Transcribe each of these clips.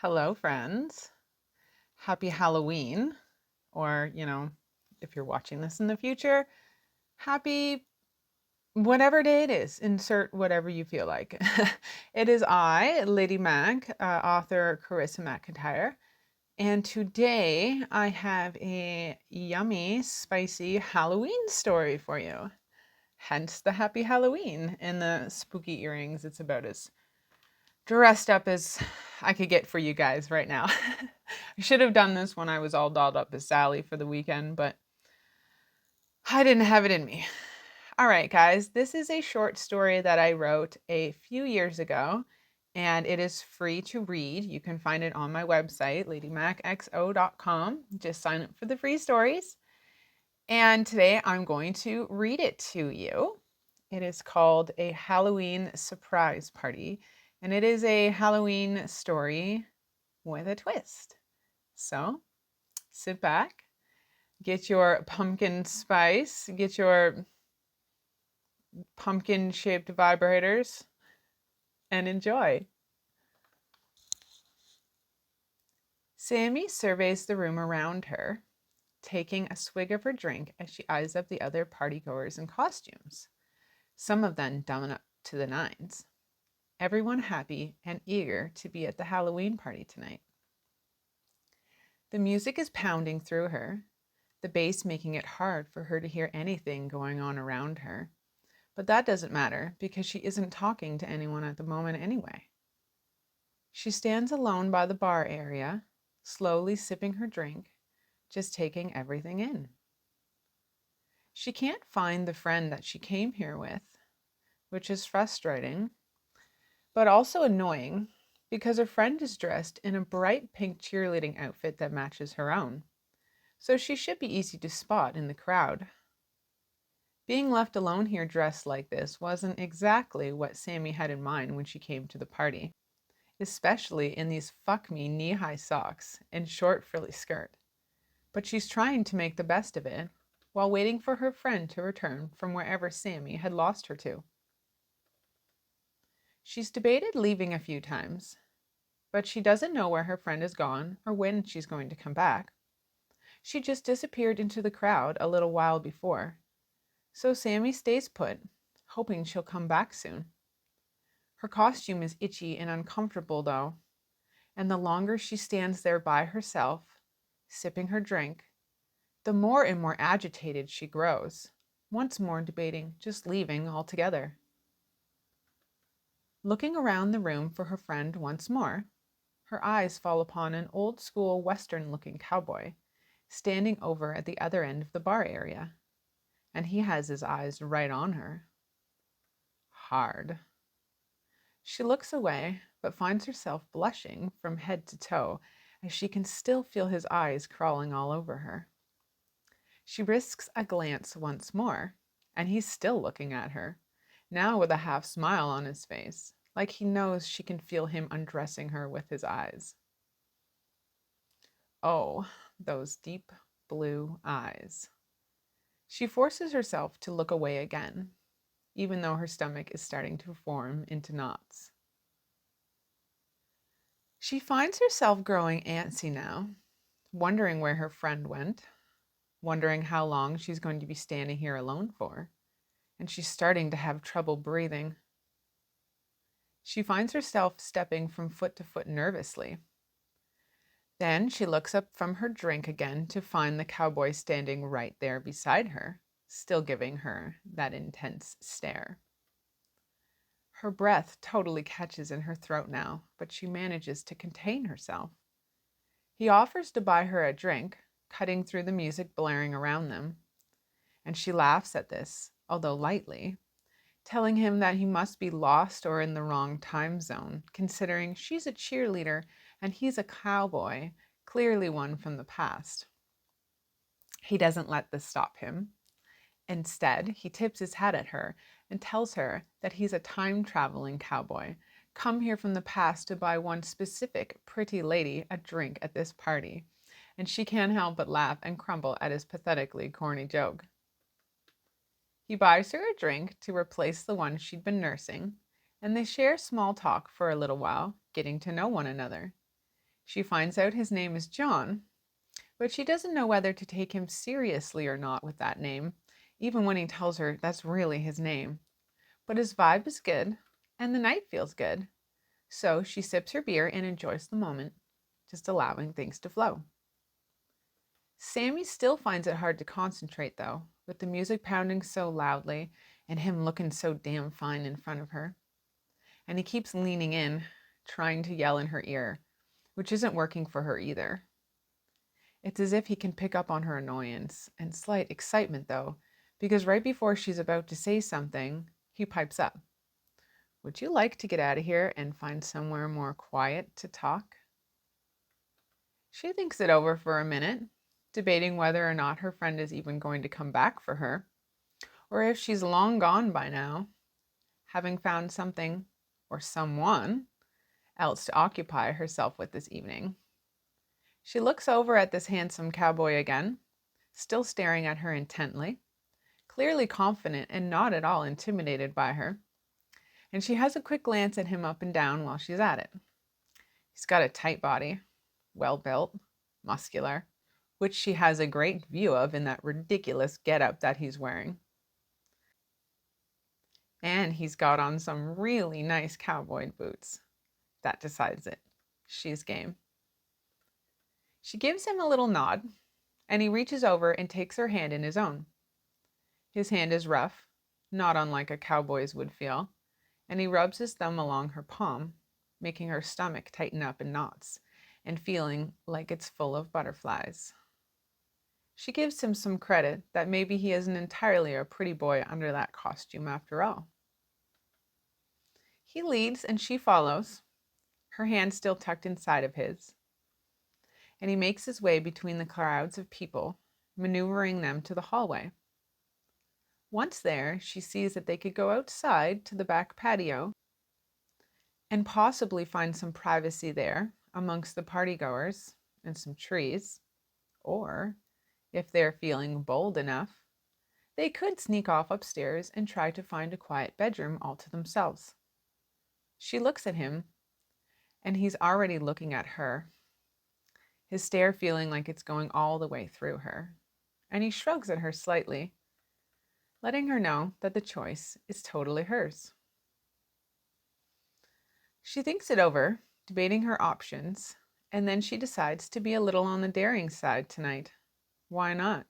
Hello, friends. Happy Halloween. Or, if you're watching this in the future, happy whatever day it is. Insert whatever you feel like. It is I, Lady Mac, author Carissa McIntyre. And today I have a yummy, spicy Halloween story for you. Hence the happy Halloween and the spooky earrings. It's about as dressed up as I could get for you guys right now. I should have done this when I was all dolled up as Sally for the weekend, but I didn't have it in me. All right, guys, this is a short story that I wrote a few years ago, and it is free to read. You can find it on my website, ladymackxo.com. Just sign up for the free stories. And today I'm going to read it to you. It is called A Halloween Surprise Party, and it is a Halloween story with a twist. So sit back, get your pumpkin spice, get your pumpkin shaped vibrators, and enjoy. Sammy surveys the room around her, taking a swig of her drink as she eyes up the other partygoers in costumes, some of them done up to the nines. Everyone happy and eager to be at the Halloween party tonight. The music is pounding through her, the bass making it hard for her to hear anything going on around her. But that doesn't matter because she isn't talking to anyone at the moment anyway. She stands alone by the bar area, slowly sipping her drink, just taking everything in. She can't find the friend that she came here with, which is frustrating, but also annoying because her friend is dressed in a bright pink cheerleading outfit that matches her own, so she should be easy to spot in the crowd. Being left alone here dressed like this wasn't exactly what Sammy had in mind when she came to the party, especially in these fuck-me knee-high socks and short frilly skirt. But she's trying to make the best of it while waiting for her friend to return from wherever Sammy had lost her to. She's debated leaving a few times, but she doesn't know where her friend is gone or when she's going to come back. She just disappeared into the crowd a little while before, so Sammy stays put, hoping she'll come back soon. Her costume is itchy and uncomfortable though, and the longer she stands there by herself, sipping her drink, the more and more agitated she grows, once more debating just leaving altogether. Looking around the room for her friend once more, her eyes fall upon an old-school Western-looking cowboy standing over at the other end of the bar area, and he has his eyes right on her. Hard. She looks away, but finds herself blushing from head to toe as she can still feel his eyes crawling all over her. She risks a glance once more, and he's still looking at her, now with a half smile on his face, like he knows she can feel him undressing her with his eyes. Oh, those deep blue eyes. She forces herself to look away again, even though her stomach is starting to form into knots. She finds herself growing antsy now, wondering where her friend went, wondering how long she's going to be standing here alone for, and she's starting to have trouble breathing. She finds herself stepping from foot to foot nervously. Then she looks up from her drink again to find the cowboy standing right there beside her, still giving her that intense stare. Her breath totally catches in her throat now, but she manages to contain herself. He offers to buy her a drink, cutting through the music blaring around them, and she laughs at this, although lightly, telling him that he must be lost or in the wrong time zone, considering she's a cheerleader and he's a cowboy, clearly one from the past. He doesn't let this stop him. Instead, he tips his hat at her and tells her that he's a time-traveling cowboy, come here from the past to buy one specific pretty lady a drink at this party, and she can't help but laugh and crumble at his pathetically corny joke. He buys her a drink to replace the one she'd been nursing, and they share small talk for a little while, getting to know one another. She finds out his name is John, but she doesn't know whether to take him seriously or not with that name, even when he tells her that's really his name. But his vibe is good, and the night feels good. So she sips her beer and enjoys the moment, just allowing things to flow. Sammy still finds it hard to concentrate, though, with the music pounding so loudly and him looking so damn fine in front of her. And he keeps leaning in, trying to yell in her ear, which isn't working for her either. It's as if he can pick up on her annoyance and slight excitement, though, because right before she's about to say something, he pipes up. Would you like to get out of here and find somewhere more quiet to talk? She thinks it over for a minute, debating whether or not her friend is even going to come back for her, or if she's long gone by now, having found something or someone else to occupy herself with this evening. She looks over at this handsome cowboy again, still staring at her intently, clearly confident and not at all intimidated by her. And she has a quick glance at him up and down while she's at it. He's got a tight body, well built, muscular, which she has a great view of in that ridiculous getup that he's wearing. And he's got on some really nice cowboy boots. That decides it. She's game. She gives him a little nod, and he reaches over and takes her hand in his own. His hand is rough, not unlike a cowboy's would feel, and he rubs his thumb along her palm, making her stomach tighten up in knots and feeling like it's full of butterflies. She gives him some credit that maybe he isn't entirely a pretty boy under that costume after all. He leads and she follows, her hand still tucked inside of his, and he makes his way between the crowds of people, maneuvering them to the hallway. Once there, she sees that they could go outside to the back patio and possibly find some privacy there amongst the partygoers and some trees. Or, if they're feeling bold enough, they could sneak off upstairs and try to find a quiet bedroom all to themselves. She looks at him, and he's already looking at her, his stare feeling like it's going all the way through her. And he shrugs at her slightly, letting her know that the choice is totally hers. She thinks it over, debating her options, and then she decides to be a little on the daring side tonight. Why not?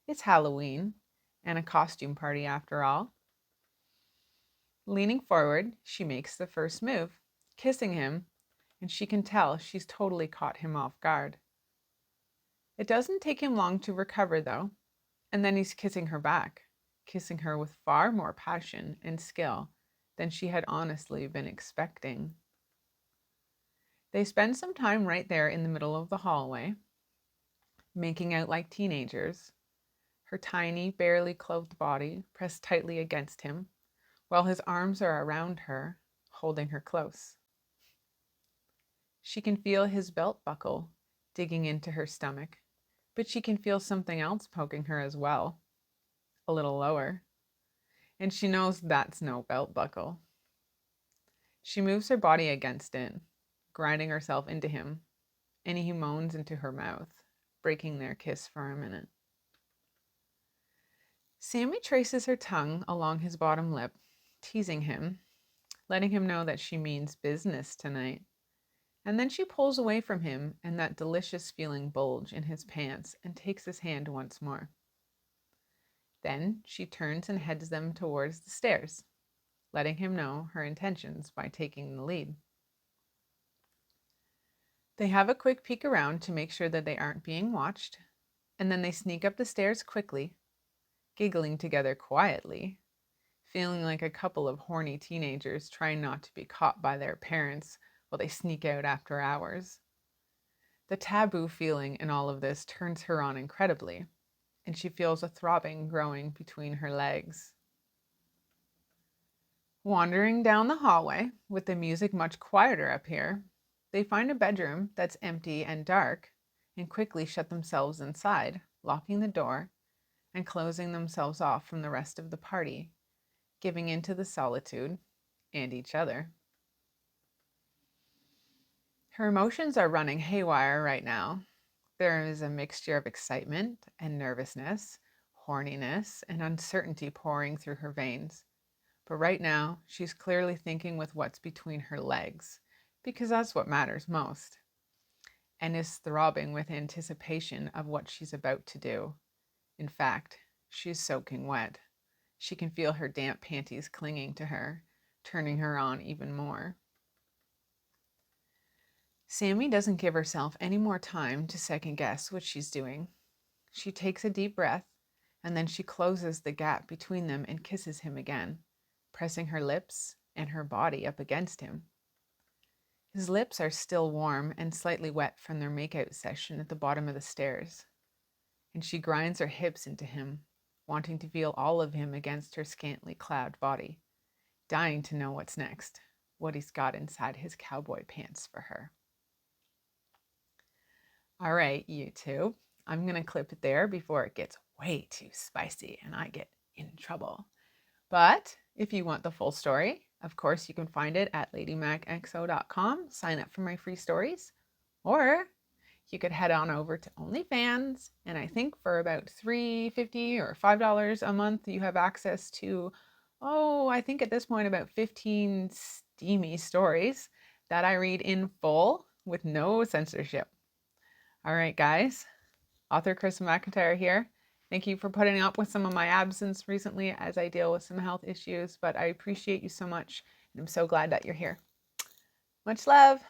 It's Halloween, and a costume party after all. Leaning forward, she makes the first move, kissing him, and she can tell she's totally caught him off guard. It doesn't take him long to recover, though, and then he's kissing her back, kissing her with far more passion and skill than she had honestly been expecting. They spend some time right there in the middle of the hallway, making out like teenagers, her tiny, barely clothed body pressed tightly against him, while his arms are around her, holding her close. She can feel his belt buckle digging into her stomach, but she can feel something else poking her as well, a little lower, and she knows that's no belt buckle. She moves her body against it, grinding herself into him, and he moans into her mouth, breaking their kiss for a minute. Sammy traces her tongue along his bottom lip, teasing him, letting him know that she means business tonight. And then she pulls away from him and that delicious feeling bulge in his pants and takes his hand once more. Then she turns and heads them towards the stairs, letting him know her intentions by taking the lead. They have a quick peek around to make sure that they aren't being watched, and then they sneak up the stairs quickly, giggling together quietly, feeling like a couple of horny teenagers trying not to be caught by their parents while they sneak out after hours. The taboo feeling in all of this turns her on incredibly, and she feels a throbbing growing between her legs. Wandering down the hallway, with the music much quieter up here, they find a bedroom that's empty and dark, and quickly shut themselves inside, locking the door and closing themselves off from the rest of the party, giving in to the solitude and each other. Her emotions are running haywire right now. There is a mixture of excitement and nervousness, horniness, and uncertainty pouring through her veins. But right now, she's clearly thinking with what's between her legs, because that's what matters most, and is throbbing with anticipation of what she's about to do. In fact, she's soaking wet. She can feel her damp panties clinging to her, turning her on even more. Sammy doesn't give herself any more time to second guess what she's doing. She takes a deep breath, and then she closes the gap between them and kisses him again, pressing her lips and her body up against him. His lips are still warm and slightly wet from their makeout session at the bottom of the stairs, and she grinds her hips into him, wanting to feel all of him against her scantily clad body, dying to know what's next, what he's got inside his cowboy pants for her. All right, YouTube, I'm going to clip it there before it gets way too spicy and I get in trouble. But if you want the full story, of course, you can find it at ladymackxo.com. Sign up for my free stories. Or you could head on over to OnlyFans, and I think for about $3.50 or $5 a month, you have access to, I think at this point about 15 steamy stories that I read in full with no censorship. All right, guys, author Kristen McIntyre here. Thank you for putting up with some of my absence recently as I deal with some health issues, but I appreciate you so much, and I'm so glad that you're here. Much love.